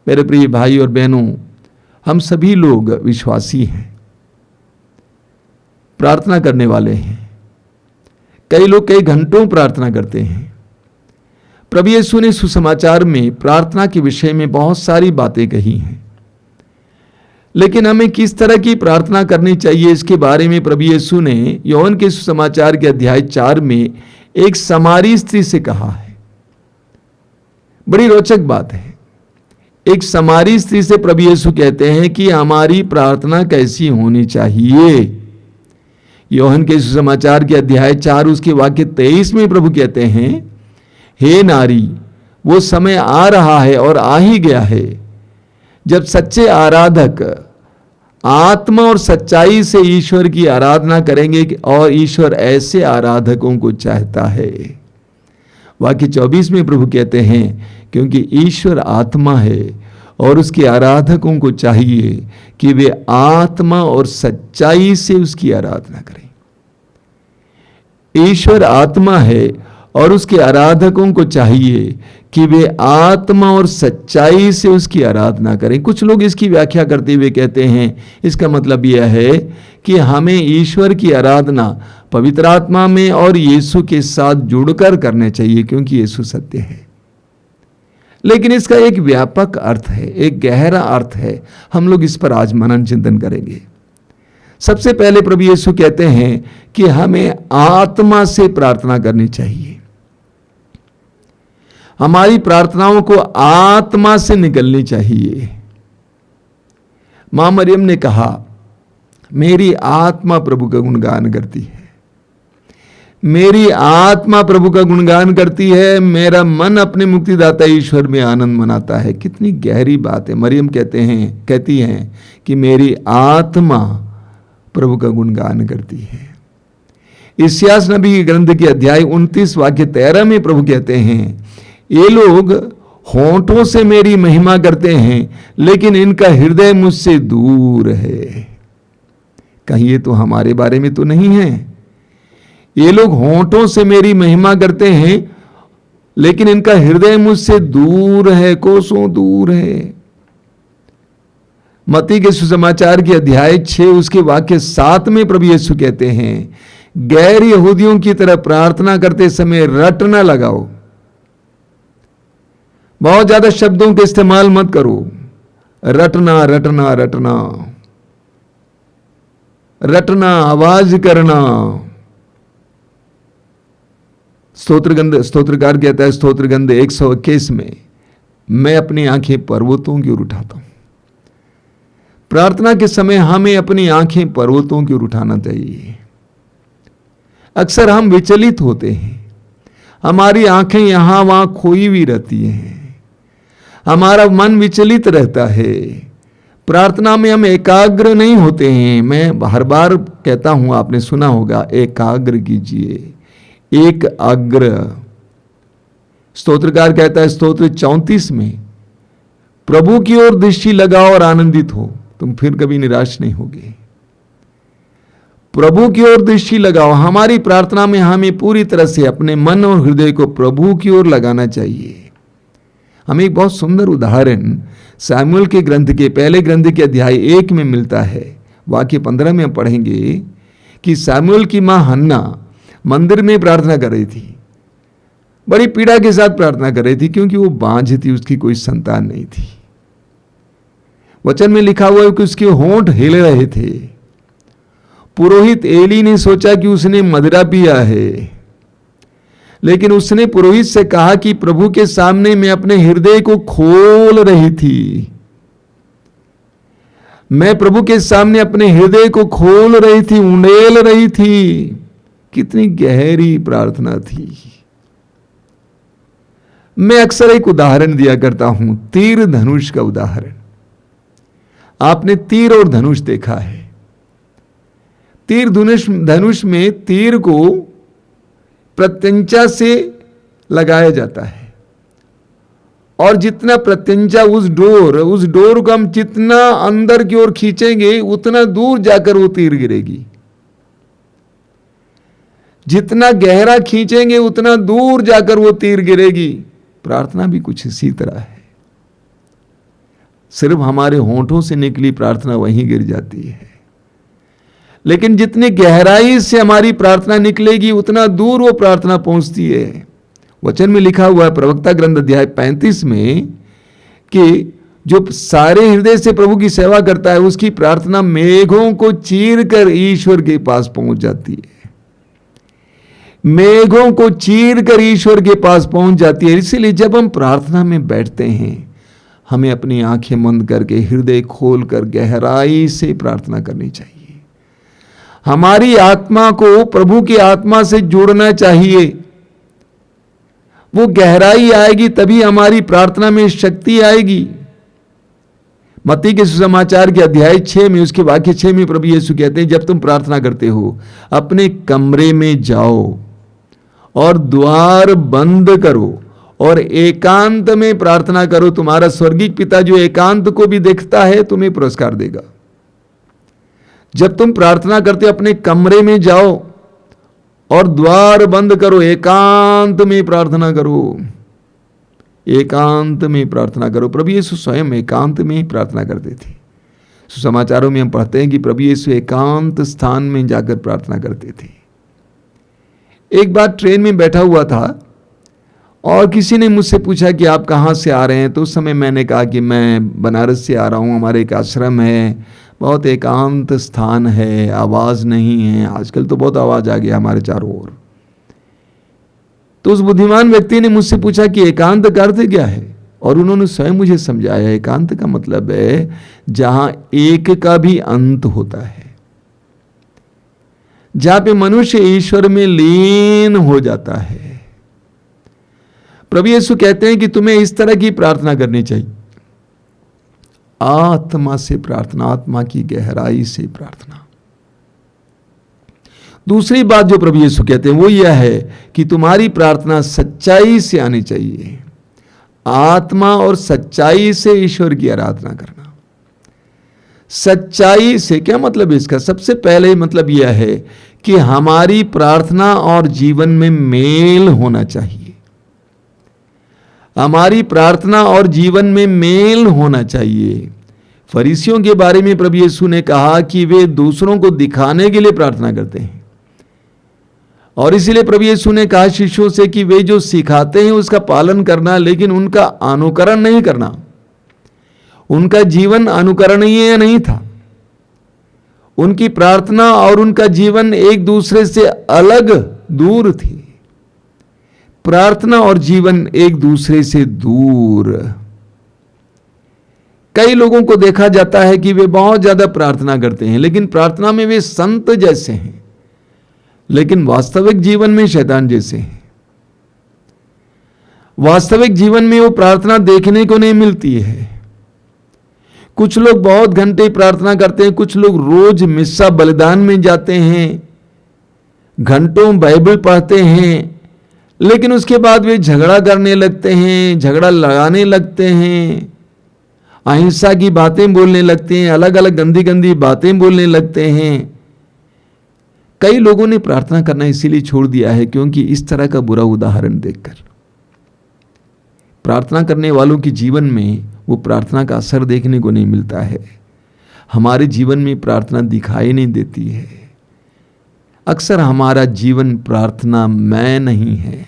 मेरे प्रिय भाई और बहनों, हम सभी लोग विश्वासी हैं, प्रार्थना करने वाले हैं। कई लोग कई घंटों प्रार्थना करते हैं। प्रभु यीशु ने सुसमाचार में प्रार्थना के विषय में बहुत सारी बातें कही हैं, लेकिन हमें किस तरह की प्रार्थना करनी चाहिए इसके बारे में प्रभु यीशु ने यूहन्ना के सुसमाचार के अध्याय 4 में एक सामरी स्त्री से कहा है। बड़ी रोचक बात है। एक सामरी स्त्री से प्रभु यीशु कहते हैं कि हमारी प्रार्थना कैसी होनी चाहिए। यूहन्ना के सुसमाचार के अध्याय 4 उसके वाक्य 23 में प्रभु कहते हैं, हे नारी, वो समय आ रहा है और आ ही गया है जब सच्चे आराधक आत्मा और सच्चाई से ईश्वर की आराधना करेंगे और ईश्वर ऐसे आराधकों को चाहता है। वाक्य 24 में प्रभु कहते हैं, क्योंकि ईश्वर आत्मा है और उसके आराधकों को चाहिए कि वे आत्मा और सच्चाई से उसकी आराधना करें। ईश्वर आत्मा है और उसके आराधकों को चाहिए कि वे आत्मा और सच्चाई से उसकी आराधना करें। कुछ लोग इसकी व्याख्या करते हुए कहते हैं, इसका मतलब यह है कि हमें ईश्वर की आराधना पवित्र आत्मा में और यीशु के साथ जुड़कर करने चाहिए, क्योंकि यीशु सत्य है। लेकिन इसका एक व्यापक अर्थ है, एक गहरा अर्थ है। हम लोग इस पर आज मनन चिंतन करेंगे। सबसे पहले प्रभु यीशु कहते हैं कि हमें आत्मा से प्रार्थना करनी चाहिए। हमारी प्रार्थनाओं को आत्मा से निकलनी चाहिए। मां मरियम ने कहा, मेरी आत्मा प्रभु का गुणगान करती है, मेरी आत्मा प्रभु का गुणगान करती है, मेरा मन अपने मुक्तिदाता ईश्वर में आनंद मनाता है। कितनी गहरी बात है। मरियम कहती हैं कि मेरी आत्मा प्रभु का गुणगान करती है। इस्यास नबी के ग्रंथ के अध्याय 29 वाक्य 13 में प्रभु कहते हैं, ये लोग होंठों से मेरी महिमा करते हैं, लेकिन इनका हृदय मुझसे दूर है। कहीं ये तो हमारे बारे में तो नहीं है। ये लोग होंठों से मेरी महिमा करते हैं, लेकिन इनका हृदय मुझसे दूर है, कोसों दूर है। मत्ती के सुसमाचार के अध्याय 6 उसके वाक्य 7 में प्रभु यीशु कहते हैं, गैर यहूदियों की तरह प्रार्थना करते समय रट न लगाओ। बहुत ज्यादा शब्दों का इस्तेमाल मत करो। रटना रटना रटना रटना, आवाज करना। स्तोत्रकार कहता है स्तोत्र गंध 121 में, मैं अपनी आंखें पर्वतों की ओर उठाता हूं। प्रार्थना के समय हमें अपनी आंखें पर्वतों की ओर उठाना चाहिए। अक्सर हम विचलित होते हैं, हमारी आंखें यहां वहां खोई हुई रहती हैं, हमारा मन विचलित रहता है, प्रार्थना में हम एकाग्र नहीं होते हैं। मैं हर बार कहता हूं, आपने सुना होगा, एकाग्र कीजिए, एक अग्र। स्तोत्रकार कहता है स्तोत्र 34 में, प्रभु की ओर दृष्टि लगाओ और आनंदित हो, तुम फिर कभी निराश नहीं होगे। प्रभु की ओर दृष्टि लगाओ। हमारी प्रार्थना में हमें पूरी तरह से अपने मन और हृदय को प्रभु की ओर लगाना चाहिए। हमें एक बहुत सुंदर उदाहरण सामुएल के ग्रंथ के पहले ग्रंथ के अध्याय 1 में मिलता है। वाक्य 15 में हम पढ़ेंगे कि सामुएल की मां हन्ना मंदिर में प्रार्थना कर रही थी। बड़ी पीड़ा के साथ प्रार्थना कर रही थी, क्योंकि वो बांझ थी, उसकी कोई संतान नहीं थी। वचन में लिखा हुआ है कि उसके होंठ हिल रहे थे। पुरोहित एली ने सोचा कि उसने मदिरा पिया है, लेकिन उसने पुरोहित से कहा कि प्रभु के सामने मैं अपने हृदय को खोल रही थी, मैं प्रभु के सामने अपने हृदय को खोल रही थी, उंडेल रही थी। कितनी गहरी प्रार्थना थी। मैं अक्सर एक उदाहरण दिया करता हूं, तीर धनुष का उदाहरण। आपने तीर और धनुष देखा है। तीर धनुष में तीर को प्रत्यंचा से लगाया जाता है, और जितना प्रत्यंचा उस डोर को हम जितना अंदर की ओर खींचेंगे उतना दूर जाकर वो तीर गिरेगी। जितना गहरा खींचेंगे उतना दूर जाकर वो तीर गिरेगी। प्रार्थना भी कुछ इसी तरह है। सिर्फ हमारे होंठों से निकली प्रार्थना वहीं गिर जाती है। लेकिन जितनी गहराई से हमारी प्रार्थना निकलेगी उतना दूर वो प्रार्थना पहुंचती है। वचन में लिखा हुआ है प्रवक्ता ग्रंथ अध्याय 35 में कि जो सारे हृदय से प्रभु की सेवा करता है उसकी प्रार्थना मेघों को चीर कर ईश्वर के पास पहुंच जाती है। मेघों को चीर कर ईश्वर के पास पहुंच जाती है। इसीलिए जब हम प्रार्थना में बैठते हैं हमें अपनी आंखें बंद करके हृदय खोलकर गहराई से प्रार्थना करनी चाहिए। हमारी आत्मा को प्रभु की आत्मा से जोड़ना चाहिए। वो गहराई आएगी तभी हमारी प्रार्थना में शक्ति आएगी। मत्ती के सुसमाचार के अध्याय 6 में उसके वाक्य 6 में प्रभु यीशु कहते हैं, जब तुम प्रार्थना करते हो अपने कमरे में जाओ और द्वार बंद करो और एकांत में प्रार्थना करो। तुम्हारा स्वर्गीय पिता जो एकांत को भी देखता है तुम्हें पुरस्कार देगा। जब तुम प्रार्थना करते हो अपने कमरे में जाओ और द्वार बंद करो, एकांत में प्रार्थना करो, एकांत में प्रार्थना करो। प्रभु यीशु स्वयं एकांत में ही प्रार्थना करते थे। सुसमाचारों में हम पढ़ते हैं कि प्रभु यीशु एकांत स्थान में जाकर प्रार्थना करते थे। एक बार ट्रेन में बैठा हुआ था और किसी ने मुझसे पूछा कि आप कहाँ से आ रहे हैं, तो उस समय मैंने कहा कि मैं बनारस से आ रहा हूँ, हमारे एक आश्रम है, बहुत एकांत स्थान है, आवाज़ नहीं है। आजकल तो बहुत आवाज़ आ गया हमारे चारों ओर। तो उस बुद्धिमान व्यक्ति ने मुझसे पूछा कि एकांत का अर्थ क्या है, और उन्होंने स्वयं मुझे समझाया। एकांत का मतलब है जहां एक का भी अंत होता है, जहां पे मनुष्य ईश्वर में लीन हो जाता है। प्रभु यीशु कहते हैं कि तुम्हें इस तरह की प्रार्थना करनी चाहिए, आत्मा से प्रार्थना, आत्मा की गहराई से प्रार्थना। दूसरी बात जो प्रभु यीशु कहते हैं वो यह है कि तुम्हारी प्रार्थना सच्चाई से आनी चाहिए। आत्मा और सच्चाई से ईश्वर की आराधना करना। सच्चाई से क्या मतलब है इसका? सबसे पहले मतलब यह है कि हमारी प्रार्थना और जीवन में मेल होना चाहिए। हमारी प्रार्थना और जीवन में मेल होना चाहिए। फरीसियों के बारे में प्रभु यीशु ने कहा कि वे दूसरों को दिखाने के लिए प्रार्थना करते हैं, और इसीलिए प्रभु यीशु ने कहा शिष्यों से कि वे जो सिखाते हैं उसका पालन करना, लेकिन उनका अनुकरण नहीं करना। उनका जीवन अनुकरणीय नहीं था। उनकी प्रार्थना और उनका जीवन एक दूसरे से अलग, दूर थी। प्रार्थना और जीवन एक दूसरे से दूर। कई लोगों को देखा जाता है कि वे बहुत ज्यादा प्रार्थना करते हैं, लेकिन प्रार्थना में वे संत जैसे हैं, लेकिन वास्तविक जीवन में शैतान जैसे हैं। वास्तविक जीवन में वो प्रार्थना देखने को नहीं मिलती है। कुछ लोग बहुत घंटे प्रार्थना करते हैं, कुछ लोग रोज मिस्सा बलिदान में जाते हैं, घंटों बाइबल पढ़ते हैं, लेकिन उसके बाद वे झगड़ा करने लगते हैं, झगड़ा लगाने लगते हैं, अहिंसा की बातें बोलने लगते हैं, अलग अलग गंदी गंदी बातें बोलने लगते हैं। कई लोगों ने प्रार्थना करना इसीलिए छोड़ दिया है क्योंकि इस तरह का बुरा उदाहरण देखकर। प्रार्थना करने वालों के जीवन में वो प्रार्थना का असर देखने को नहीं मिलता है। हमारे जीवन में प्रार्थना दिखाई नहीं देती है। अक्सर हमारा जीवन प्रार्थना में नहीं है।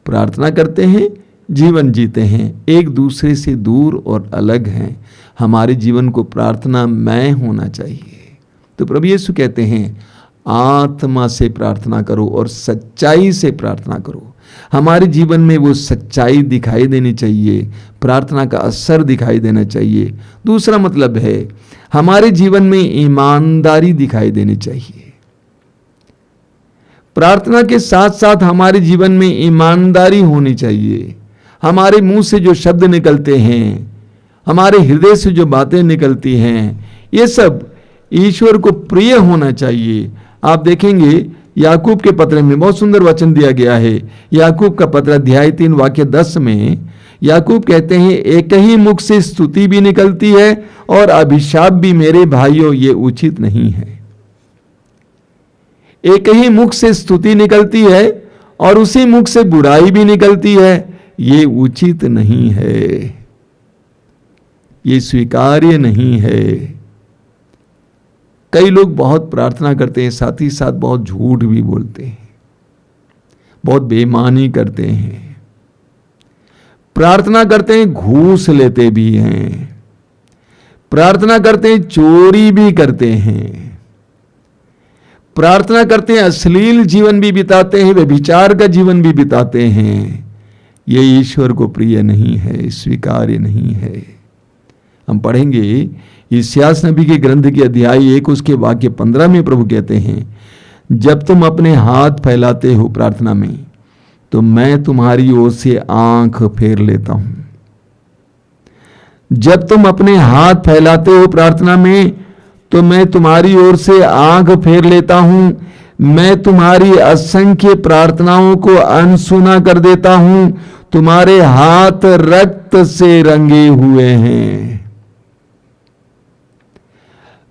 प्रार्थना करते हैं, जीवन जीते हैं, एक दूसरे से दूर और अलग हैं। हमारे जीवन को प्रार्थना में होना चाहिए। तो प्रभु यीशु कहते हैं आत्मा से प्रार्थना करो और सच्चाई से प्रार्थना करो। हमारे जीवन में वो सच्चाई दिखाई देनी चाहिए, प्रार्थना का असर दिखाई देना चाहिए। दूसरा मतलब है हमारे जीवन में ईमानदारी दिखाई देनी चाहिए। प्रार्थना के साथ साथ हमारे जीवन में ईमानदारी होनी चाहिए। हमारे मुंह से जो शब्द निकलते हैं, हमारे हृदय से जो बातें निकलती हैं, ये सब ईश्वर को प्रिय होना चाहिए। आप देखेंगे याकूब के पत्र में बहुत सुंदर वचन दिया गया है। याकूब का पत्र अध्याय 3 वाक्य 10 में याकूब कहते हैं एक ही मुख से स्तुति भी निकलती है और अभिशाप भी, मेरे भाइयों ये उचित नहीं है। एक ही मुख से स्तुति निकलती है और उसी मुख से बुराई भी निकलती है, ये उचित नहीं है। ये स्वीकार्य नहीं है। कई लोग बहुत प्रार्थना करते हैं, साथ ही साथ बहुत झूठ भी बोलते हैं, बहुत बेईमानी करते हैं, प्रार्थना करते हैं घूस लेते भी हैं, प्रार्थना करते हैं चोरी भी करते हैं, प्रार्थना करते हैं अश्लील जीवन भी बिताते हैं, व्यभिचार का जीवन भी बिताते हैं। ये ईश्वर को प्रिय नहीं है, स्वीकार्य नहीं है। हम पढ़ेंगे इस्यास नबी के ग्रंथ के अध्याय 1 उसके वाक्य 15 में प्रभु कहते हैं, जब तुम अपने हाथ फैलाते हो प्रार्थना में तो मैं तुम्हारी ओर से आंख फेर लेता हूं। जब तुम अपने हाथ फैलाते हो प्रार्थना में तो मैं तुम्हारी ओर से आंख फेर लेता हूं। मैं तुम्हारी असंख्य प्रार्थनाओं को अनसुना कर देता हूं। तुम्हारे हाथ रक्त से रंगे हुए हैं।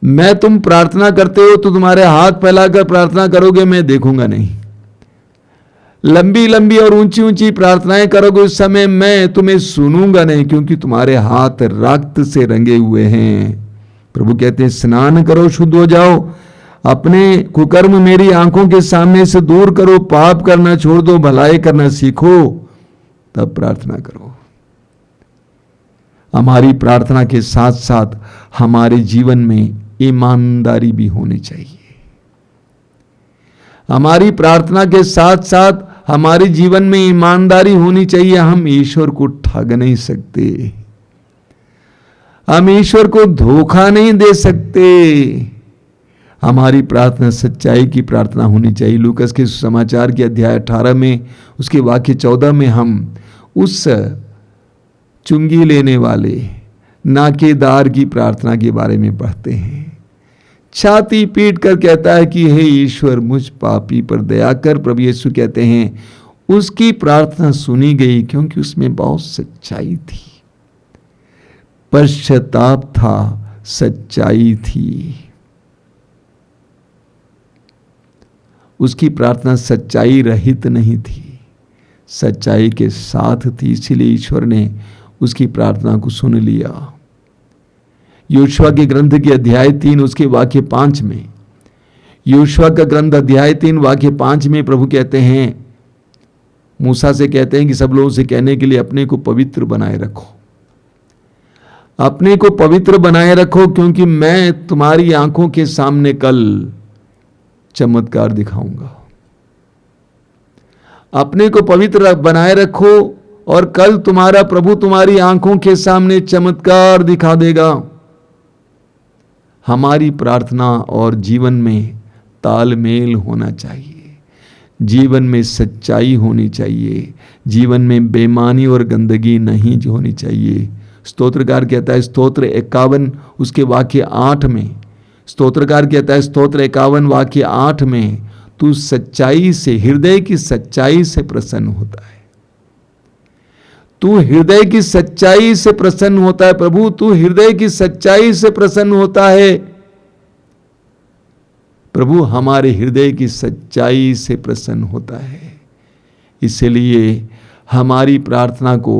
मैं तुम प्रार्थना करते हो तो तुम्हारे हाथ फैलाकर प्रार्थना करोगे, मैं देखूंगा नहीं। लंबी लंबी और ऊंची ऊंची प्रार्थनाएं करोगे, उस समय मैं तुम्हें सुनूंगा नहीं, क्योंकि तुम्हारे हाथ रक्त से रंगे हुए हैं। प्रभु कहते हैं, स्नान करो, शुद्ध हो जाओ, अपने कुकर्म मेरी आंखों के सामने से दूर करो, पाप करना छोड़ दो, भलाई करना सीखो, तब प्रार्थना करो। हमारी प्रार्थना के साथ साथ हमारे जीवन में ईमानदारी भी होनी चाहिए। हमारी प्रार्थना के साथ साथ हमारे जीवन में ईमानदारी होनी चाहिए। हम ईश्वर को ठग नहीं सकते, हम ईश्वर को धोखा नहीं दे सकते। हमारी प्रार्थना सच्चाई की प्रार्थना होनी चाहिए। लूकस के सुसमाचार के अध्याय 18 में उसके वाक्य 14 में हम उस चुंगी लेने वाले नाकेदार की प्रार्थना के बारे में पढ़ते हैं। छाती पीट कर कहता है कि हे ईश्वर, मुझ पापी पर दया कर। प्रभु यीशु कहते हैं उसकी प्रार्थना सुनी गई, क्योंकि उसमें बहुत सच्चाई थी, पश्चाताप था, सच्चाई थी। उसकी प्रार्थना सच्चाई रहित नहीं थी, सच्चाई के साथ थी, इसलिए ईश्वर ने उसकी प्रार्थना को सुन लिया। योशुआ के ग्रंथ के अध्याय 3 उसके वाक्य 5 में, योशुआ का ग्रंथ अध्याय 3 वाक्य 5 में प्रभु कहते हैं, मूसा से कहते हैं कि सब लोगों से कहने के लिए अपने को पवित्र बनाए रखो, अपने को पवित्र बनाए रखो, क्योंकि मैं तुम्हारी आंखों के सामने कल चमत्कार दिखाऊंगा। अपने को पवित्र बनाए रखो और कल तुम्हारा प्रभु तुम्हारी आंखों के सामने चमत्कार दिखा देगा। हमारी प्रार्थना और जीवन में तालमेल होना चाहिए, जीवन में सच्चाई होनी चाहिए, जीवन में बेईमानी और गंदगी नहीं होनी चाहिए। स्तोत्रकार कहता है स्तोत्र 51 उसके वाक्य 8 में, स्तोत्रकार कहता है स्तोत्र 51 वाक्य 8 में, तू सच्चाई से, हृदय की सच्चाई से प्रसन्न होता है। तू हृदय की सच्चाई से प्रसन्न होता है प्रभु, तू हृदय की सच्चाई से प्रसन्न होता है। प्रभु हमारे हृदय की सच्चाई से प्रसन्न होता है। इसलिए हमारी प्रार्थना को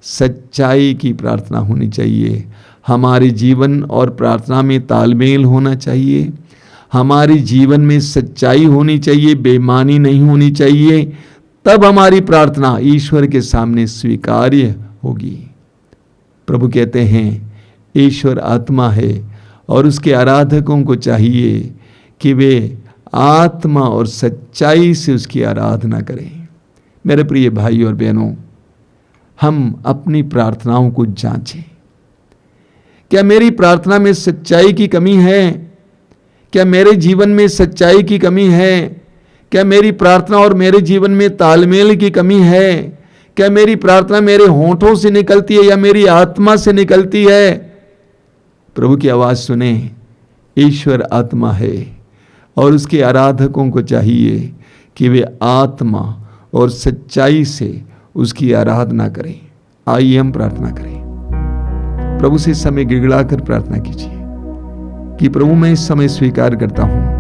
सच्चाई की प्रार्थना होनी चाहिए। हमारे जीवन और प्रार्थना में तालमेल होना चाहिए, हमारे जीवन में सच्चाई होनी चाहिए, बेईमानी नहीं होनी चाहिए। तब हमारी प्रार्थना ईश्वर के सामने स्वीकार्य होगी। प्रभु कहते हैं ईश्वर आत्मा है और उसके आराधकों को चाहिए कि वे आत्मा और सच्चाई से उसकी आराधना करें। मेरे प्रिय भाई और बहनों, हम अपनी प्रार्थनाओं को जांचें। क्या मेरी प्रार्थना में सच्चाई की कमी है? क्या मेरे जीवन में सच्चाई की कमी है? क्या मेरी प्रार्थना और मेरे जीवन में तालमेल की कमी है? क्या मेरी प्रार्थना मेरे होठों से निकलती है या मेरी आत्मा से निकलती है? प्रभु की आवाज सुने। ईश्वर आत्मा है और उसके आराधकों को चाहिए कि वे आत्मा और सच्चाई से उसकी आराधना करें। आइए हम प्रार्थना करें। प्रभु से इस समय गिड़गिड़ाकर प्रार्थना कीजिए कि प्रभु मैं इस समय स्वीकार करता हूं,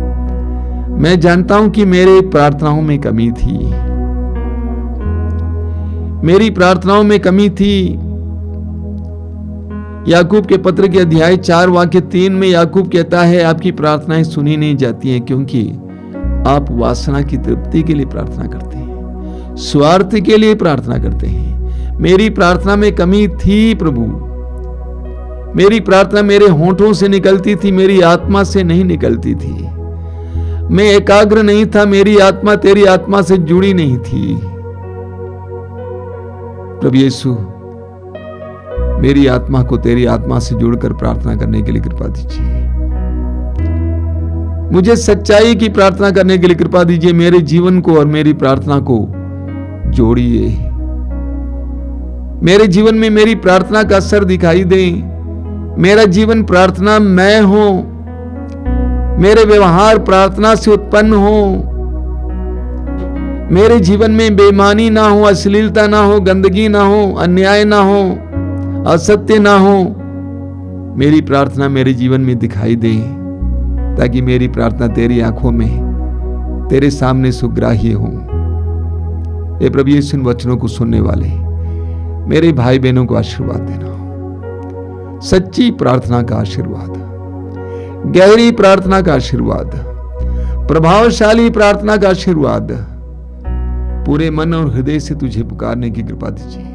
मैं जानता हूं कि मेरे प्रार्थनाओं में कमी थी, मेरी प्रार्थनाओं में कमी थी। याकूब के पत्र के अध्याय 4 वाक्य 3 में याकूब कहता है, आपकी प्रार्थनाएं सुनी नहीं जाती हैं क्योंकि आप वासना की तृप्ति के लिए प्रार्थना करते हैं, स्वार्थ के लिए प्रार्थना करते हैं। मेरी प्रार्थना में कमी थी प्रभु, मेरी प्रार्थना मेरे होंठों से निकलती थी, मेरी आत्मा से नहीं निकलती थी। मैं एकाग्र नहीं था, मेरी आत्मा तेरी आत्मा से जुड़ी नहीं थी। प्रभु यीशु, मेरी आत्मा को तेरी आत्मा से जोड़कर प्रार्थना करने के लिए कृपा दीजिए। मुझे सच्चाई की प्रार्थना करने के लिए कृपा दीजिए। मेरे जीवन को और मेरी प्रार्थना को जोड़िए। मेरे जीवन में मेरी प्रार्थना का असर दिखाई दे। मेरा जीवन प्रार्थना मैं हो, मेरे व्यवहार प्रार्थना से उत्पन्न हो। मेरे जीवन में बेईमानी ना हो, अश्लीलता ना हो, गंदगी ना हो, अन्याय ना हो, असत्य ना हो। मेरी प्रार्थना मेरे जीवन में दिखाई दे, ताकि मेरी प्रार्थना तेरी आंखों में तेरे सामने सुग्राह्य हो। हे प्रभु यीशु, इन वचनों को सुनने वाले मेरे भाई बहनों को आशीर्वाद देना, सच्ची प्रार्थना का आशीर्वाद, गहरी प्रार्थना का आशीर्वाद, प्रभावशाली प्रार्थना का आशीर्वाद, पूरे मन और हृदय से तुझे पुकारने की कृपा दीजिए।